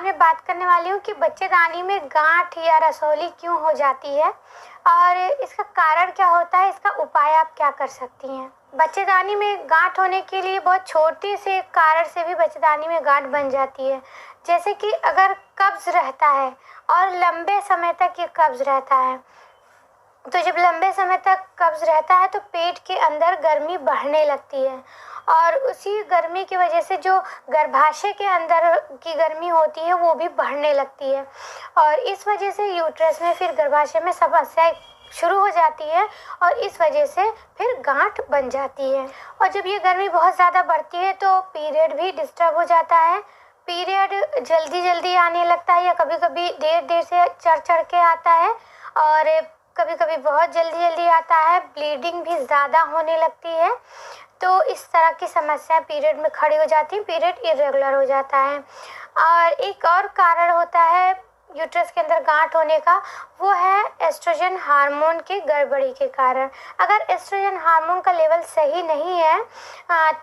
मैं बात करने वाली हूँ कि बच्चेदानी में गांठ या रसौली क्यों हो जाती है और इसका कारण क्या होता है, इसका उपाय आप क्या कर सकती हैं। बच्चेदानी में गांठ होने के लिए बहुत छोटे से कारण से भी बच्चेदानी में गांठ बन जाती है। जैसे कि अगर कब्ज रहता है और लंबे समय तक ये कब्ज रहता है, तो जब लंबे समय तक कब्ज रहता है तो पेट के अंदर गर्मी बढ़ने लगती है और उसी गर्मी की वजह से जो गर्भाशय के अंदर की गर्मी होती है वो भी बढ़ने लगती है और इस वजह से यूट्रस में फिर गर्भाशय में समस्याएं शुरू हो जाती है और इस वजह से फिर गांठ बन जाती है। और जब ये गर्मी बहुत ज़्यादा बढ़ती है तो पीरियड भी डिस्टर्ब हो जाता है। पीरियड जल्दी जल्दी आने लगता है या कभी कभी देर से चढ़ के आता है और कभी कभी बहुत जल्दी जल्दी आता है। ब्लीडिंग भी ज़्यादा होने लगती है। तो इस तरह की समस्या पीरियड में खड़ी हो जाती है, पीरियड इरेगुलर हो जाता है। और एक और कारण होता है यूट्रस के अंदर गांठ होने का, वो है एस्ट्रोजन हार्मोन की गड़बड़ी के कारण। अगर एस्ट्रोजन हार्मोन का लेवल सही नहीं है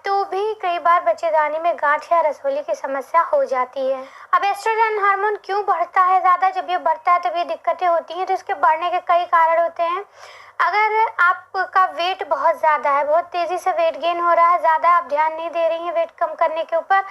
तो भी कई बार बच्चेदानी में गांठ या रसौली की समस्या हो जाती है। अब एस्ट्रोजन हार्मोन क्यों बढ़ता है ज़्यादा, जब ये बढ़ता है तब ये दिक्कतें होती हैं। तो इसके बढ़ने के कई कारण होते हैं। अगर आपका वेट बहुत ज़्यादा है, बहुत तेज़ी से वेट गेन हो रहा है, ज़्यादा आप ध्यान नहीं दे रही हैं वेट कम करने के ऊपर,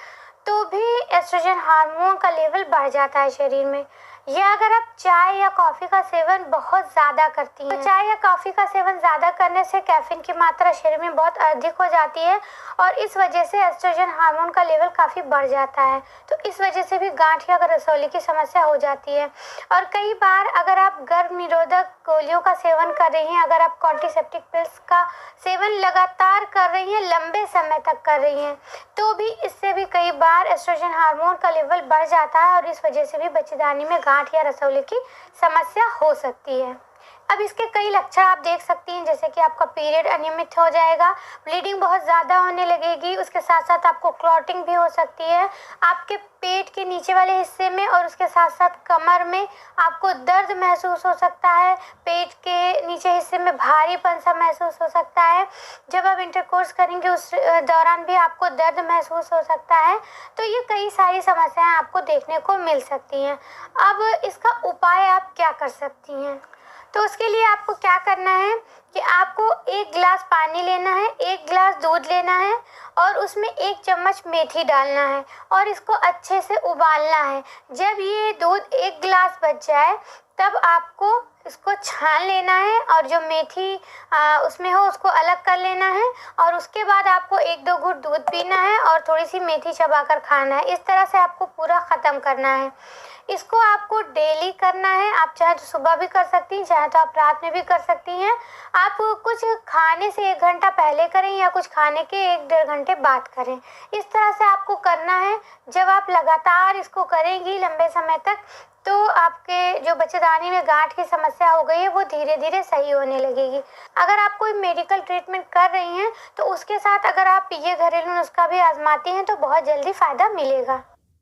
तो भी एस्ट्रोजन हार्मोन का लेवल बढ़ जाता है शरीर में। या अगर आप चाय या कॉफ़ी का सेवन बहुत ज़्यादा करती हैं, तो चाय या कॉफ़ी का सेवन ज़्यादा करने से कैफीन की मात्रा शरीर में बहुत अधिक हो जाती है और इस वजह से एस्ट्रोजन हार्मोन का लेवल काफ़ी बढ़ जाता है। तो इस वजह से भी गांठ या रसौली की समस्या हो जाती है। और कई बार अगर आप गर्भ निरोधक गोलियों का सेवन कर रही हैं, अगर आप कॉन्ट्रासेप्टिव पिल्स का सेवन लगातार कर रही हैं, लंबे समय तक कर रही हैं, तो भी इससे भी कई बार एस्ट्रोजन हार्मोन का लेवल बढ़ जाता है और इस वजह से भी बच्चेदानी में गांठ या रसौली की समस्या हो सकती है। अब इसके कई लक्षण आप देख सकती हैं, जैसे कि आपका पीरियड अनियमित हो जाएगा, ब्लीडिंग बहुत ज़्यादा होने लगेगी, उसके साथ साथ आपको क्लॉटिंग भी हो सकती है। आपके पेट के नीचे वाले हिस्से में और उसके साथ साथ कमर में आपको दर्द महसूस हो सकता है। पेट के नीचे हिस्से में भारीपन सा महसूस हो सकता है। जब आप इंटरकोर्स करेंगे उस दौरान भी आपको दर्द महसूस हो सकता है। तो ये कई सारी समस्याएं आपको देखने को मिल सकती हैं। अब इसका उपाय आप क्या कर सकती हैं? तो उसके लिए आपको क्या करना है कि आपको 1 गिलास पानी लेना है, 1 गिलास दूध लेना है और उसमें 1 चम्मच मेथी डालना है और इसको अच्छे से उबालना है। जब ये दूध 1 गिलास बच जाए तब आपको इसको छान लेना है और जो मेथी उसमें हो उसको अलग कर लेना है और उसके बाद आपको 1-2 घूंट दूध पीना है और थोड़ी सी मेथी चबाकर खाना है। इस तरह से आपको पूरा ख़त्म करना है। इसको आपको डेली करना है। आप चाहे तो सुबह भी कर सकती हैं, चाहे तो आप रात में भी कर सकती हैं। आप कुछ खाने से 1 घंटा पहले करें या कुछ खाने के 1-1.5 घंटे बाद करें। इस तरह से आपको करना है। जब आप लगातार इसको करेंगी लंबे समय तक तो आपके जो बच्चेदानी में गांठ की समस्या हो गई है वो धीरे धीरे सही होने लगेगी। अगर आप कोई मेडिकल ट्रीटमेंट कर रही हैं तो उसके साथ अगर आप ये घरेलू नुस्खा भी आजमाती हैं तो बहुत जल्दी फ़ायदा मिलेगा।